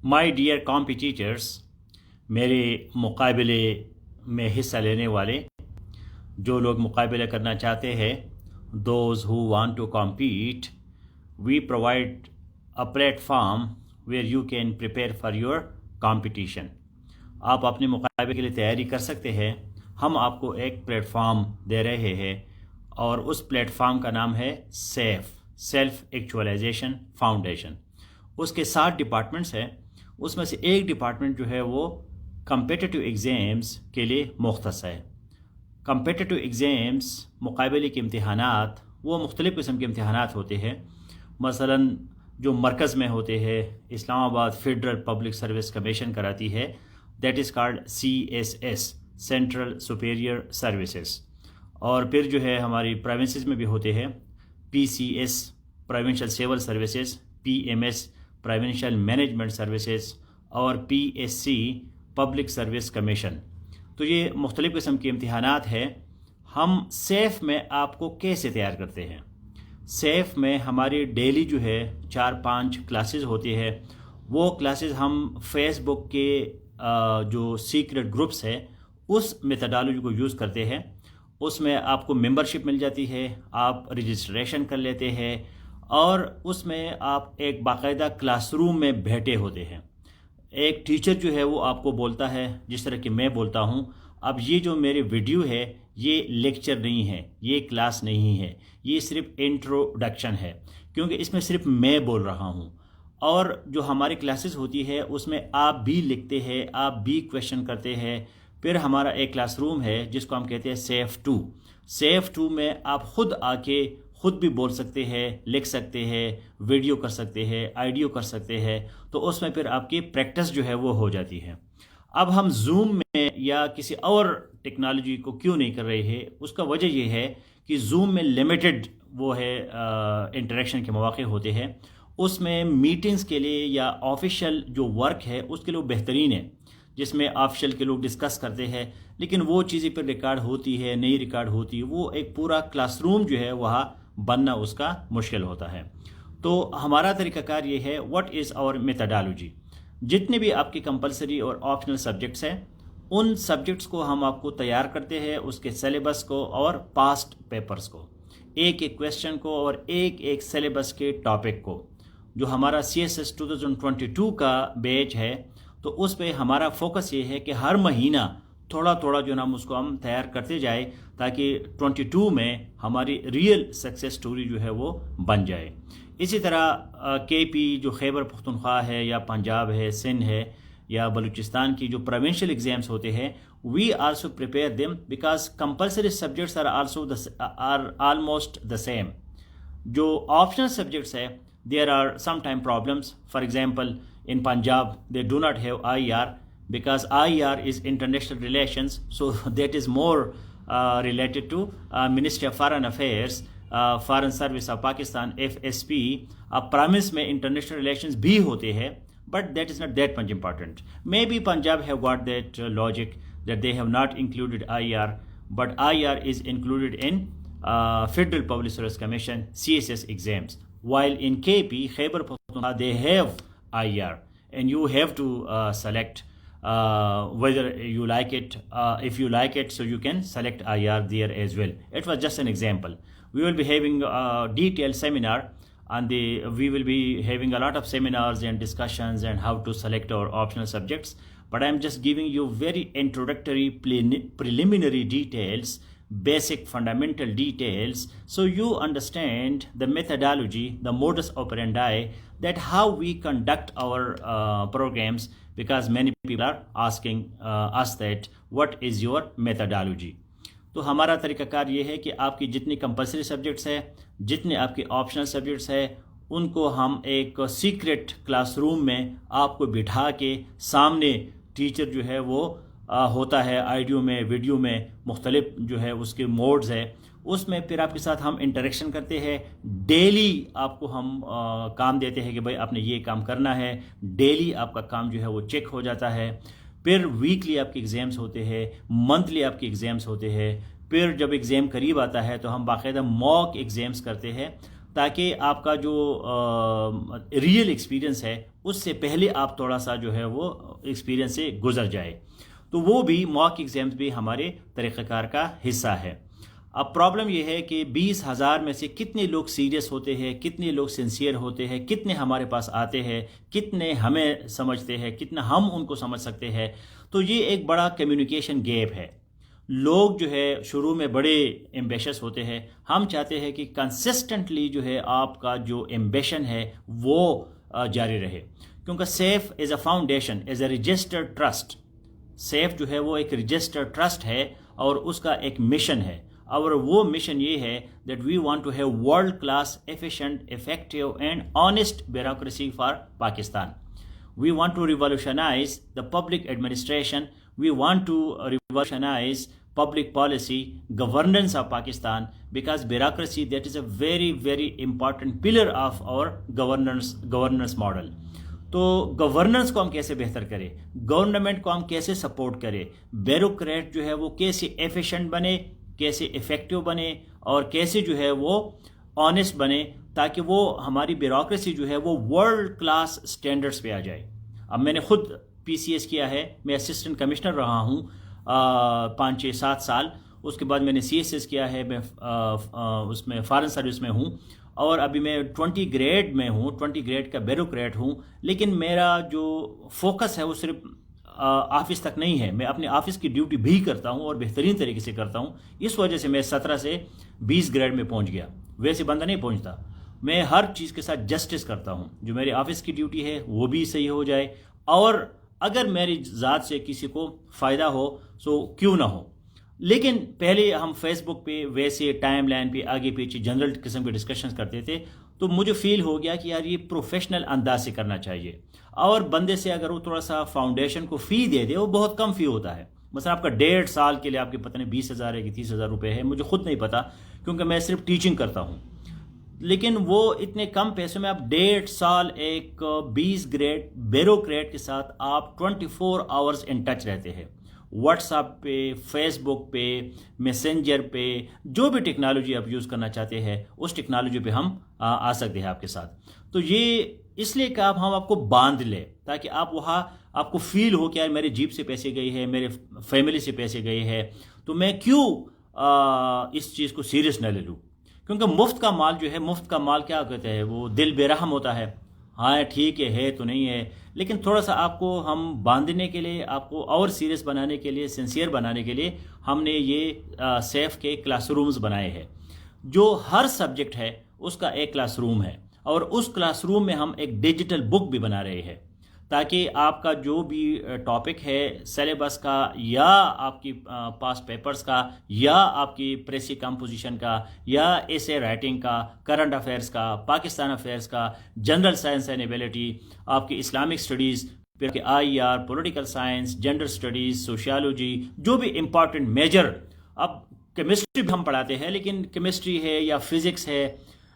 My dear competitors, میرے مقابلے میں حصہ لینے والے، جو لوگ مقابلہ کرنا چاہتے ہیں، those who want to compete, we provide a platform where you can prepare for your competition. آپ اپنے مقابلے کے لیے تیاری کر سکتے ہیں۔ ہم آپ کو ایک پلیٹ فارم دے رہے ہیں اور اس پلیٹ فارم کا نام ہے سیلف ایکچولائزیشن فاؤنڈیشن۔ اس کے 7 ڈپارٹمنٹس ہیں، اس میں سے ایک ڈپارٹمنٹ جو ہے وہ کمپیٹیٹیو ایگزامز کے لیے مختص ہے۔ کمپیٹیٹیو ایگزامز، مقابلے کے امتحانات، وہ مختلف قسم کے امتحانات ہوتے ہیں۔ مثلا جو مرکز میں ہوتے ہیں، اسلام آباد فیڈرل پبلک سروس کمیشن کراتی ہے، that is called CSS، central superior services. اور پھر جو ہے ہماری پروونسز میں بھی ہوتے ہیں، PCS provincial civil services, PMS provincial management services, اور PSC پبلک سروس کمیشن۔ تو یہ مختلف قسم کے امتحانات ہیں۔ ہم سیف میں آپ کو کیسے تیار کرتے ہیں؟ سیف میں ہماری ڈیلی جو ہے 4-5 کلاسز ہوتی ہے۔ وہ کلاسز ہم فیس بک کے جو سیکرٹ گروپس ہے اس میتھڈالوجی کو یوز کرتے ہیں۔ اس میں آپ کو ممبرشپ مل جاتی ہے، آپ رجسٹریشن کر لیتے ہیں، اور اس میں آپ ایک باقاعدہ کلاس روم میں بیٹھے ہوتے ہیں۔ ایک ٹیچر جو ہے وہ آپ کو بولتا ہے جس طرح کہ میں بولتا ہوں۔ اب یہ جو میری ویڈیو ہے یہ لیکچر نہیں ہے، یہ کلاس نہیں ہے، یہ صرف انٹروڈکشن ہے، کیونکہ اس میں صرف میں بول رہا ہوں۔ اور جو ہماری کلاسز ہوتی ہے اس میں آپ بھی لکھتے ہیں، آپ بھی کویشچن کرتے ہیں۔ پھر ہمارا ایک کلاس روم ہے جس کو ہم کہتے ہیں سیف 2 میں آپ خود آ کے خود بھی بول سکتے ہیں، لکھ سکتے ہیں، ویڈیو کر سکتے ہیں، آڈیو کر سکتے ہیں۔ تو اس میں پھر آپ کی پریکٹس جو ہے وہ ہو جاتی ہے۔ اب ہم زوم میں یا کسی اور ٹیکنالوجی کو کیوں نہیں کر رہے ہیں؟ اس کا وجہ یہ ہے کہ زوم میں لمیٹڈ وہ ہے انٹریکشن کے مواقع ہوتے ہیں۔ اس میں میٹنگز کے لیے یا آفیشیل جو ورک ہے اس کے لیے بہترین ہے، جس میں آفیشیل کے لوگ ڈسکس کرتے ہیں، لیکن وہ چیزیں پھر ریکارڈ ہوتی ہے، نہیں ریکارڈ ہوتی، وہ ایک پورا کلاس روم جو ہے وہاں بننا اس کا مشکل ہوتا ہے۔ تو ہمارا طریقہ کار یہ ہے، واٹ از آور میتھڈالوجی؟ جتنے بھی آپ کے کمپلسری اور آپشنل سبجیکٹس ہیں ان سبجیکٹس کو ہم آپ کو تیار کرتے ہیں، اس کے سلیبس کو اور پاسٹ پیپرز کو، ایک ایک کویسچن کو اور ایک ایک سلیبس کے ٹاپک کو۔ جو ہمارا CSS 2022 کا بیچ ہے تو اس پہ ہمارا فوکس یہ ہے کہ ہر مہینہ تھوڑا تھوڑا جو ہم اس کو ہم تیار کرتے جائے، تاکہ 22 میں ہماری ریئل سکسیس سٹوری جو ہے وہ بن جائے۔ اسی طرح KP جو خیبر پختونخوا ہے یا پنجاب ہے، سندھ ہے یا بلوچستان کی جو پروونشل ایگزامس ہوتے ہیں، we also prepare them because compulsory subjects are almost the same. جو آپشنل سبجیکٹس ہے، there are sometime problems. For example, in Punjab they do not have IR because IR is international relations, so that is more related to Ministry of Foreign Affairs, Foreign Service of Pakistan, FSP. اب promise میں international relations بھی ہوتے ہیں، but that is not that much important. Maybe Punjab have got that logic that they have not included IR, but IR is included in Federal Public Service Commission CSS exams. While in KP, Khyber Pakhtunkhwa, they have IR, and you have to select whether you like it. If you like it, so you can select IR there as well. It was just an example. We will be having a detailed seminar, and we will be having a lot of seminars and discussions and how to select our optional subjects. But I am just giving you very introductory preliminary details, basic fundamental details, so you understand the methodology, the modus operandi, that how we conduct our programs, because many people are asking us that what is your methodology. تو ہمارا طریقہ کار یہ ہے کہ آپ کی جتنی compulsory subjects ہے، جتنے آپ کے آپشنل سبجیکٹس ہے، ان کو ہم ایک سیکرٹ کلاس روم میں آپ کو بٹھا کے سامنے ٹیچر جو ہے وہ ہوتا ہے، آڈیو میں، ویڈیو میں، مختلف جو ہے اس کے موڈز ہے، اس میں پھر آپ کے ساتھ ہم انٹریکشن کرتے ہیں۔ ڈیلی آپ کو ہم کام دیتے ہیں کہ بھائی آپ نے یہ کام کرنا ہے، ڈیلی آپ کا کام جو ہے وہ چیک ہو جاتا ہے۔ پھر ویکلی آپ کے ایگزامس ہوتے ہیں، منتھلی آپ کے ایگزامس ہوتے ہیں۔ پھر جب ایگزام قریب آتا ہے تو ہم باقاعدہ موک ایگزامس کرتے ہیں، تاکہ آپ کا جو ریئل ایکسپیرینس ہے اس سے پہلے آپ تھوڑا سا جو ہے وہ ایکسپیرینس سے گزر جائے. تو وہ بھی موک ایگزامز بھی ہمارے طریقہ کار کا حصہ ہے. اب پرابلم یہ ہے کہ 20,000 میں سے کتنے لوگ سیریس ہوتے ہیں, کتنے لوگ سنسیئر ہوتے ہیں, کتنے ہمارے پاس آتے ہیں, کتنے ہمیں سمجھتے ہیں, کتنا ہم ان کو سمجھ سکتے ہیں. تو یہ ایک بڑا کمیونیکیشن گیپ ہے. لوگ جو ہے شروع میں بڑے ایمبیشس ہوتے ہیں. ہم چاہتے ہیں کہ کنسسٹنٹلی جو ہے آپ کا جو ایمبیشن ہے وہ جاری رہے, کیونکہ سیف از اے فاؤنڈیشن, از اے رجسٹرڈ ٹرسٹ. سیف جو ہے وہ ایک رجسٹرڈ ٹرسٹ ہے اور اس کا ایک مشن ہے, اور وہ مشن یہ ہے that we want to have world class efficient, effective and honest bureaucracy for Pakistan. We want to revolutionize the public administration. We want to revolutionize public policy, governance of Pakistan, because bureaucracy, that is a very, very important pillar of our governance model. تو governance کو ہم کیسے بہتر کریں, government کو ہم کیسے support کریں, بیوروکریٹ جو ہے وہ کیسے ایفیشینٹ بنے, کیسے افیکٹو بنے, اور کیسے جو ہے وہ آنیسٹ بنے, تاکہ وہ ہماری بیوروکریسی جو ہے وہ ورلڈ کلاس سٹینڈرڈز پہ آ جائے. اب میں نے خود پی سی ایس کیا ہے, میں اسسٹنٹ کمشنر رہا ہوں 5-6-7 سال. اس کے بعد میں نے سی ایس ایس کیا ہے, میں اس میں فارن سروس میں ہوں, اور ابھی میں 20 گریڈ میں ہوں, 20 گریڈ کا بیوروکریٹ ہوں. لیکن میرا جو فوکس ہے وہ صرف آفس تک نہیں ہے, میں اپنے آفس کی ڈیوٹی بھی کرتا ہوں اور بہترین طریقے سے کرتا ہوں. اس وجہ سے میں 17 سے 20 گریڈ میں پہنچ گیا. ویسے بندہ نہیں پہنچتا. میں ہر چیز کے ساتھ جسٹس کرتا ہوں, جو میرے آفس کی ڈیوٹی ہے وہ بھی صحیح ہو جائے, اور اگر میری ذات سے کسی کو فائدہ ہو سو کیوں نہ ہو. لیکن پہلے ہم فیس بک پہ ویسے ٹائم لائن پہ آگے پیچھے جنرل قسم کے ڈسکشنز کرتے تھے, تو مجھے فیل ہو گیا کہ یار یہ پروفیشنل انداز سے کرنا چاہیے. اور بندے سے اگر وہ تھوڑا سا فاؤنڈیشن کو فی دے دے, وہ بہت کم فی ہوتا ہے. مثلا آپ کا 1.5 سال کے لیے آپ کے پتہ نہیں 20,000 ہے کہ 30,000 روپے ہے, مجھے خود نہیں پتا کیونکہ میں صرف ٹیچنگ کرتا ہوں. لیکن وہ اتنے کم پیسوں میں آپ 1.5 سال ایک 20 گریڈ بیوروکریٹ کے ساتھ آپ 24 آورز ان ٹچ رہتے ہیں. واٹس ایپ پہ, فیس بک پہ, میسنجر پہ, جو بھی ٹیکنالوجی آپ یوز کرنا چاہتے ہیں اس ٹیکنالوجی پہ ہم آ سکتے ہیں آپ کے ساتھ. تو یہ اس لیے کہ ہم آپ کو باندھ لیں, تاکہ آپ وہاں آپ کو فیل ہو کہ یار میرے جیب سے پیسے گئے ہیں, میرے فیملی سے پیسے گئے ہیں, تو میں کیوں اس چیز کو سیریس نہ لے لوں. کیونکہ مفت کا مال جو ہے, مفت کا مال کیا کہتے ہیں, وہ دل بے رحم ہوتا ہے. ہاں ٹھیک ہے تو نہیں ہے, لیکن تھوڑا سا آپ کو ہم باندھنے کے لیے, آپ کو اور سیریس بنانے کے لیے, سنسیئر بنانے کے لیے ہم نے یہ سیف کے کلاس رومز بنائے ہیں. جو ہر سبجیکٹ ہے اس کا ایک کلاس روم ہے, اور اس کلاس روم میں ہم ایک ڈیجیٹل بک بھی بنا رہے ہیں, تاکہ آپ کا جو بھی ٹاپک ہے سلیبس کا, یا آپ کی پاس پیپرز کا, یا آپ کی پریسی کمپوزیشن کا, یا ایسے رائٹنگ کا, کرنٹ افیئرس کا, پاکستان افیئرس کا, جنرل سائنس اینڈ ایبیلٹی, آپ کی اسلامک اسٹڈیز, پھر کہ I R, political science, gender studies, sociology, جو بھی امپارٹنٹ میجر. اب کیمسٹری بھی ہم پڑھاتے ہیں, لیکن کیمسٹری ہے یا فزکس ہے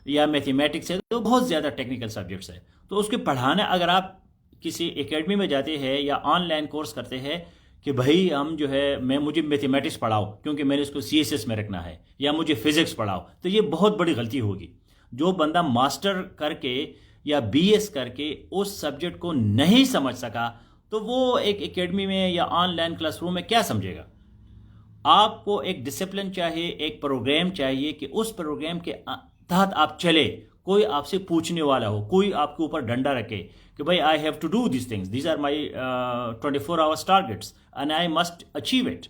یا میتھمیٹکس ہے تو بہت زیادہ ٹیکنیکل سبجیکٹس ہے. تو اس کے پڑھانا, اگر آپ کسی اکیڈمی میں جاتے ہیں یا آن لائن کورس کرتے ہیں کہ بھائی ہم جو ہے مجھے میتھمیٹکس پڑھاؤ کیونکہ میں نے اس کو سی ایس ایس میں رکھنا ہے, یا مجھے فزکس پڑھاؤ, تو یہ بہت بڑی غلطی ہوگی. جو بندہ ماسٹر کر کے یا بی ایس کر کے اس سبجیکٹ کو نہیں سمجھ سکا, تو وہ ایک اکیڈمی میں یا آن لائن کلاس روم میں کیا سمجھے گا. آپ کو ایک ڈسپلن چاہیے, ایک پروگرام چاہیے کہ اس پروگرام کے تحت آپ چلے, کوئی آپ سے پوچھنے والا ہو, کوئی آپ کے اوپر ڈنڈا رکھے کہ بھائی I have to do these things, these are my 24 hours targets and I must achieve it.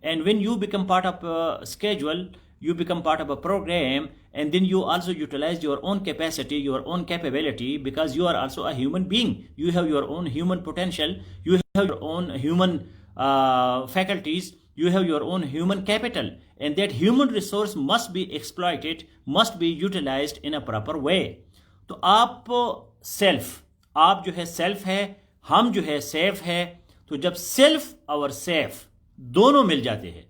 And when you become part of a schedule, you become part of a program, and then you also utilize your own capacity, your own capability, because you are also a human being. You have your own human potential, you have your own human faculties, you have your own human capital, and that human resource must be exploited, must be utilized in a proper way. تو آپ آپ جو ہے self ہے, ہم جو ہے safe ہے. تو جب سیلف اور سیف دونوں مل جاتے ہیں,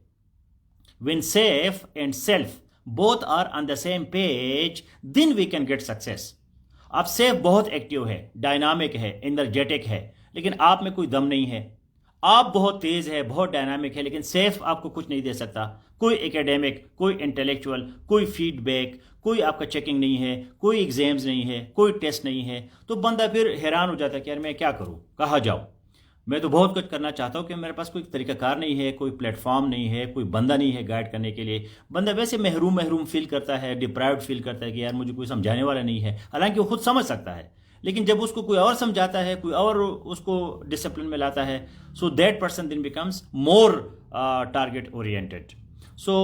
when safe and self both are on the same page, then we can get success. آپ سیف بہت ایکٹیو ہے, ڈائنامک ہے, انرجیٹک ہے, لیکن آپ میں کوئی دم نہیں ہے. آپ بہت تیز ہے، بہت ڈائنامک ہے، لیکن سیف آپ کو کچھ نہیں دے سکتا. کوئی اکیڈیمک، کوئی انٹلیکچوئل، کوئی فیڈ بیک، کوئی آپ کا چیکنگ نہیں ہے، کوئی ایگزامز نہیں ہے، کوئی ٹیسٹ نہیں ہے. تو بندہ پھر حیران ہو جاتا ہے کہ یار میں کیا کروں، کہاں جاؤں. میں تو بہت کچھ کرنا چاہتا ہوں کہ میرے پاس کوئی طریقہ کار نہیں ہے، کوئی پلیٹ فارم نہیں ہے، کوئی بندہ نہیں ہے گائیڈ کرنے کے لیے. بندہ ویسے محروم فیل کرتا ہے، ڈپرائیوڈ فیل کرتا ہے کہ یار مجھے کوئی سمجھانے والا نہیں ہے، حالانکہ وہ خود سمجھ سکتا ہے. لیکن جب اس کو کوئی اور سمجھاتا ہے، کوئی اور اس کو ڈسپلن میں لاتا ہے، so that person then becomes more target oriented. So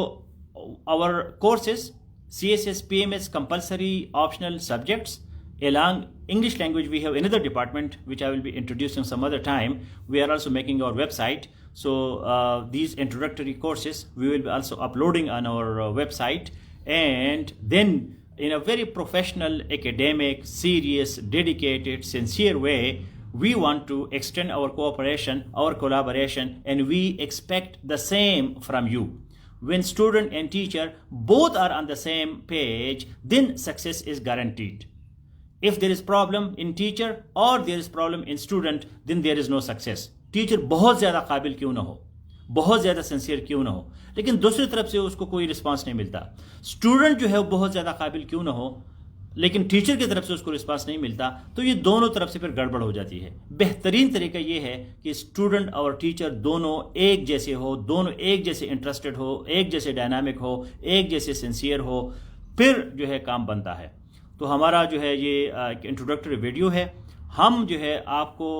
our courses, CSS, PMS, compulsory optional subjects. Along English language, we have another department which I will be introducing some other time. We are also making our website. So these introductory courses we will be also uploading on our website. And then in a very professional, academic, serious, dedicated, sincere way, we want to extend our cooperation, our collaboration, and we expect the same from you. When student and teacher both are on the same page, then success is guaranteed. If there is problem in teacher or there is problem in student, then there is no success. Teacher بہت زیادہ قابل کیوں نہ ہو، بہت زیادہ sincere کیوں نہ ہو، لیکن دوسری طرف سے اس کو کوئی رسپانس نہیں ملتا. اسٹوڈنٹ جو ہے وہ بہت زیادہ قابل کیوں نہ ہو، لیکن ٹیچر کی طرف سے اس کو رسپانس نہیں ملتا، تو یہ دونوں طرف سے پھر گڑبڑ ہو جاتی ہے. بہترین طریقہ یہ ہے کہ اسٹوڈنٹ اور ٹیچر دونوں ایک جیسے ہو، دونوں ایک جیسے انٹرسٹڈ ہو، ایک جیسے ڈائنامک ہو، ایک جیسے سنسیئر ہو، پھر جو ہے کام بنتا ہے. تو ہمارا جو ہے یہ ایک انٹروڈکٹری ویڈیو ہے. ہم جو ہے آپ کو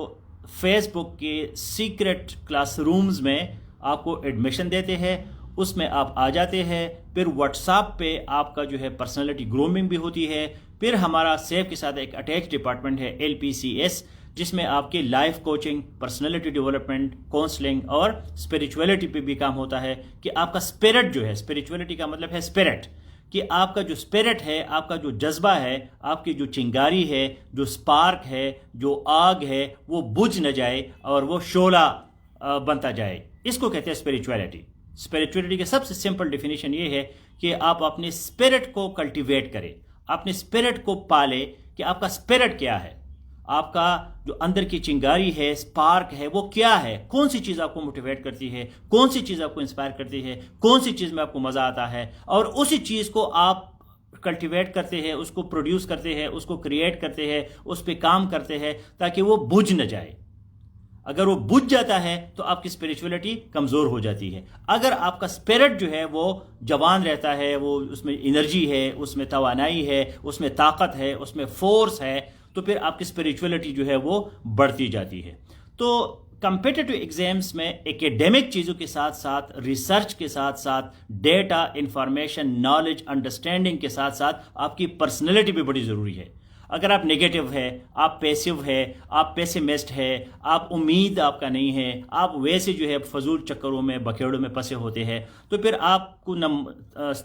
فیس بک کے سیکرٹ کلاس رومز میں آپ کو ایڈمیشن دیتے ہیں، اس میں آپ آ جاتے ہیں. پھر واٹس ایپ پہ آپ کا جو ہے پرسنالٹی گرومنگ بھی ہوتی ہے. پھر ہمارا سیف کے ساتھ ایک اٹیچ ڈپارٹمنٹ ہے LPCS، جس میں آپ کی life coaching, personality development, counselling اور اسپریچولیٹی پہ بھی کام ہوتا ہے کہ آپ کا اسپرٹ جو ہے، اسپریچولیٹی کا مطلب ہے اسپرٹ، کہ آپ کا جو اسپرٹ ہے، آپ کا جو جذبہ ہے، آپ کی جو چنگاری ہے، جو سپارک ہے، جو آگ ہے، وہ بجھ نہ جائے اور وہ شعلہ بنتا جائے. اس کو کہتے ہیں اسپریچولیٹی. اسپریچولیٹی کی سب سے سمپل ڈیفینیشن یہ ہے کہ آپ اپنے اسپرٹ کو کلٹیویٹ کریں، اپنے اسپرٹ کو پالے کہ آپ کا اسپرٹ کیا ہے، آپ کا جو اندر کی چنگاری ہے، سپارک ہے، وہ کیا ہے، کون سی چیز آپ کو موٹیویٹ کرتی ہے، کون سی چیز آپ کو انسپائر کرتی ہے، کون سی چیز میں آپ کو مزہ آتا ہے، اور اسی چیز کو آپ کلٹیویٹ کرتے ہیں، اس کو پروڈیوس کرتے ہیں، اس کو کریٹ کرتے ہیں، اس پہ کام کرتے ہیں تاکہ وہ بجھ نہ جائے. اگر وہ بجھ جاتا ہے تو آپ کی اسپریچولیٹی کمزور ہو جاتی ہے. اگر آپ کا اسپرٹ جو ہے وہ جوان رہتا ہے، وہ اس میں انرجی ہے، اس میں توانائی ہے، اس میں طاقت ہے، اس میں فورس ہے، تو پھر آپ کی اسپریچولیٹی جو ہے وہ بڑھتی جاتی ہے. تو کمپیٹیٹو ایگزامس میں ایکیڈیمک چیزوں کے ساتھ ساتھ، ریسرچ کے ساتھ ساتھ، ڈیٹا، انفارمیشن، نالج، انڈرسٹینڈنگ کے ساتھ ساتھ آپ کی پرسنالٹی بھی بڑی ضروری ہے. اگر آپ نگیٹو ہے، آپ پیسو ہے، آپ پیسیمسٹ ہے، آپ امید آپ کا نہیں ہے، آپ ویسے جو ہے فضول چکروں میں، بکیڑوں میں پھنسے ہوتے ہیں، تو پھر آپ کو نہ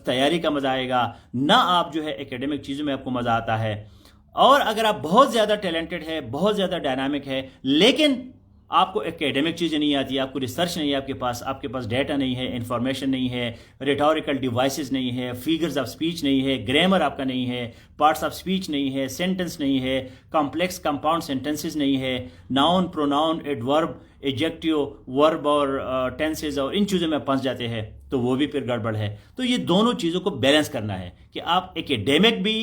تیاری کا مزہ آئے گا، نہ آپ جو ہے ایکیڈیمک چیزوں میں آپ کو مزہ آتا ہے. اور اگر آپ بہت زیادہ ٹیلنٹڈ ہے، بہت زیادہ ڈائنامک ہے، لیکن آپ کو ایکیڈیمک چیزیں نہیں آتی، آپ کو ریسرچ نہیں ہے، آپ کے پاس ڈیٹا نہیں ہے، انفارمیشن نہیں ہے، ریٹوریکل ڈیوائسز نہیں ہے، فیگرز آف سپیچ نہیں ہے، گرامر آپ کا نہیں ہے، پارٹس آف سپیچ نہیں ہے، سینٹنس نہیں ہے، کمپلیکس کمپاؤنڈ سینٹنسز نہیں ہے، ناؤن، پروناؤن، ایڈورب، ایجیکٹیو، ورب اور ٹینسز اور ان چیزوں میں پھنس جاتے ہیں، تو وہ بھی پھر گڑبڑ ہے. تو یہ دونوں چیزوں کو بیلنس کرنا ہے کہ آپ ایکیڈیمک بھی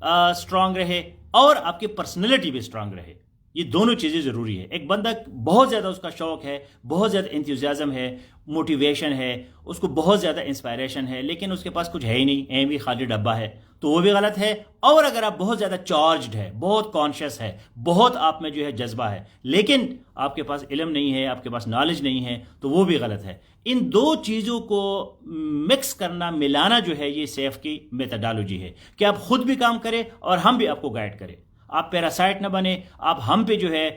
اسٹرانگ رہے اور آپ کی پرسنالٹی بھی اسٹرانگ رہے. یہ دونوں چیزیں ضروری ہے. ایک بندہ بہت زیادہ اس کا شوق ہے، بہت زیادہ انتھوزیازم ہے، موٹیویشن ہے، اس کو بہت زیادہ انسپائریشن ہے، لیکن اس کے پاس کچھ ہے ہی نہیں، ایم بھی خالی ڈبہ ہے، تو وہ بھی غلط ہے. اور اگر آپ بہت زیادہ چارجڈ ہے، بہت کانشیس ہے، بہت آپ میں جو ہے جذبہ ہے، لیکن آپ کے پاس علم نہیں ہے، آپ کے پاس نالج نہیں ہے، تو وہ بھی غلط ہے. ان دو چیزوں کو مکس کرنا، ملانا جو ہے، یہ سیف کی میتھڈالوجی ہے کہ آپ خود بھی کام کریں اور ہم بھی آپ کو گائیڈ کریں. آپ پیراسائٹ نہ بنے، آپ ہم پہ جو ہے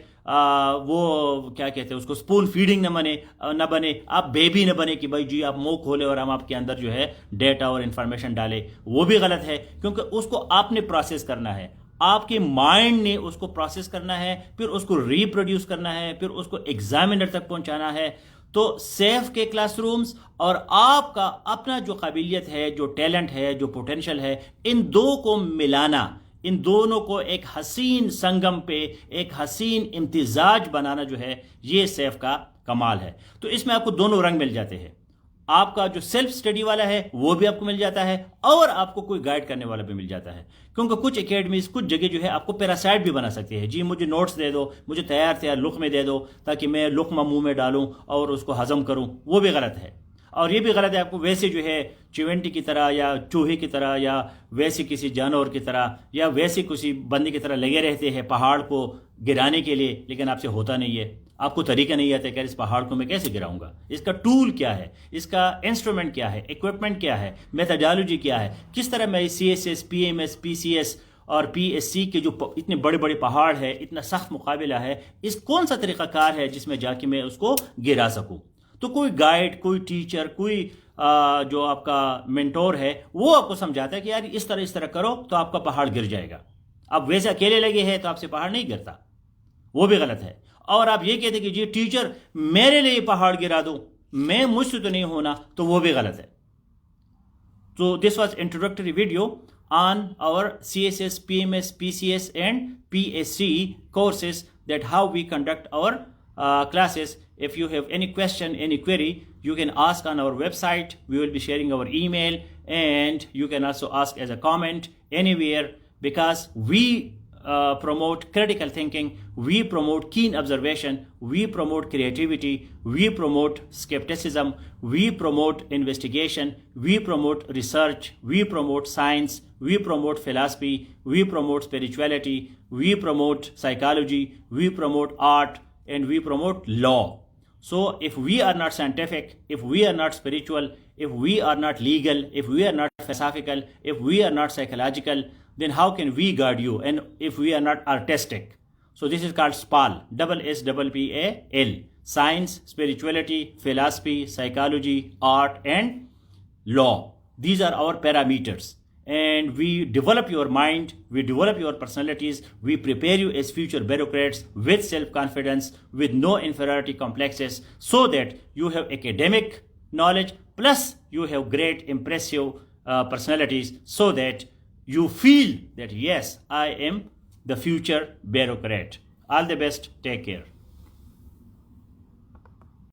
وہ کیا کہتے ہیں اس کو، اسپون فیڈنگ نہ بنے، آپ بیبی نہ بنے کہ بھائی جی آپ منہ کھولے اور ہم آپ کے اندر جو ہے ڈیٹا اور انفارمیشن ڈالے. وہ بھی غلط ہے، کیونکہ اس کو آپ نے پروسیس کرنا ہے، آپ کے مائنڈ نے اس کو پروسیس کرنا ہے، پھر اس کو ریپروڈیوس کرنا ہے، پھر اس کو ایگزامینر تک پہنچانا ہے. تو سیف کے کلاس رومز اور آپ کا اپنا جو قابلیت ہے، جو ٹیلنٹ ہے، جو پوٹینشل ہے، ان دو کو ملانا، ان دونوں کو ایک حسین سنگم پہ، ایک حسین امتزاج بنانا جو ہے، یہ سیف کا کمال ہے. تو اس میں آپ کو دونوں رنگ مل جاتے ہیں. آپ کا جو سیلف اسٹڈی والا ہے وہ بھی آپ کو مل جاتا ہے اور آپ کو کوئی گائیڈ کرنے والا بھی مل جاتا ہے. کیونکہ کچھ اکیڈمیز کچھ جگہ جو ہے آپ کو پیراسائٹ بھی بنا سکتی ہے. جی مجھے نوٹس دے دو, مجھے تیار لقمے دے دو تاکہ میں لقمہ منہ میں ڈالوں اور اس کو ہضم کروں. وہ بھی غلط ہے. اور یہ بھی غلط ہے آپ کو ویسے جو ہے چیونٹی کی طرح یا چوہے کی طرح یا ویسے کسی جانور کی طرح یا ویسے کسی بندے کی طرح لگے رہتے ہیں پہاڑ کو گرانے کے لیے, لیکن آپ سے ہوتا نہیں ہے. آپ کو طریقہ نہیں آتا کہ اس پہاڑ کو میں کیسے گراؤں گا, اس کا ٹول کیا ہے, اس کا انسٹرومنٹ کیا ہے, اکوپمنٹ کیا ہے, میتھڈالوجی کیا ہے, کس طرح میں C S S, P M S, P C S اور پی ایس سی کے جو اتنے بڑے بڑے پہاڑ ہے, اتنا سخت مقابلہ ہے, اس کون سا طریقہ کار ہے جس میں جا کے میں اس کو گرا سکوں. تو کوئی گائیڈ, کوئی ٹیچر, کوئی جو آپ کا مینٹور ہے وہ آپ کو سمجھاتا ہے کہ یار اس طرح کرو تو آپ کا پہاڑ گر جائے گا. آپ ویسے اکیلے لگے ہیں تو آپ سے پہاڑ نہیں گرتا, وہ بھی غلط ہے. اور آپ یہ کہتے کہ جی ٹیچر میرے لیے پہاڑ گرا دو, میں مجھ سے تو نہیں ہونا, تو وہ بھی غلط ہے. So this was introductory video on our CSS, PMS, PCS and PSC courses, that how we conduct our classes. If you have any question, any query, you can ask on our website. We will be sharing our email, and you can also ask as a comment anywhere, because we promote critical thinking, we promote keen observation, we promote creativity, we promote skepticism, we promote investigation, we promote research, we promote science, we promote philosophy, we promote spirituality, we promote psychology, we promote art, and we promote law. So if we are not scientific, if we are not spiritual, if we are not legal, if we are not philosophical, if we are not psychological, then how can we guide you? And if we are not artistic? So this is called SPAL, SSPAL, science, spirituality, philosophy, psychology, art and law. These are our parameters. And we develop your mind, we develop your personalities, we prepare you as future bureaucrats with self-confidence, with no inferiority complexes, so that you have academic knowledge plus you have great impressive personalities, so that you feel that yes, I am the future bureaucrat. All the best. Take care.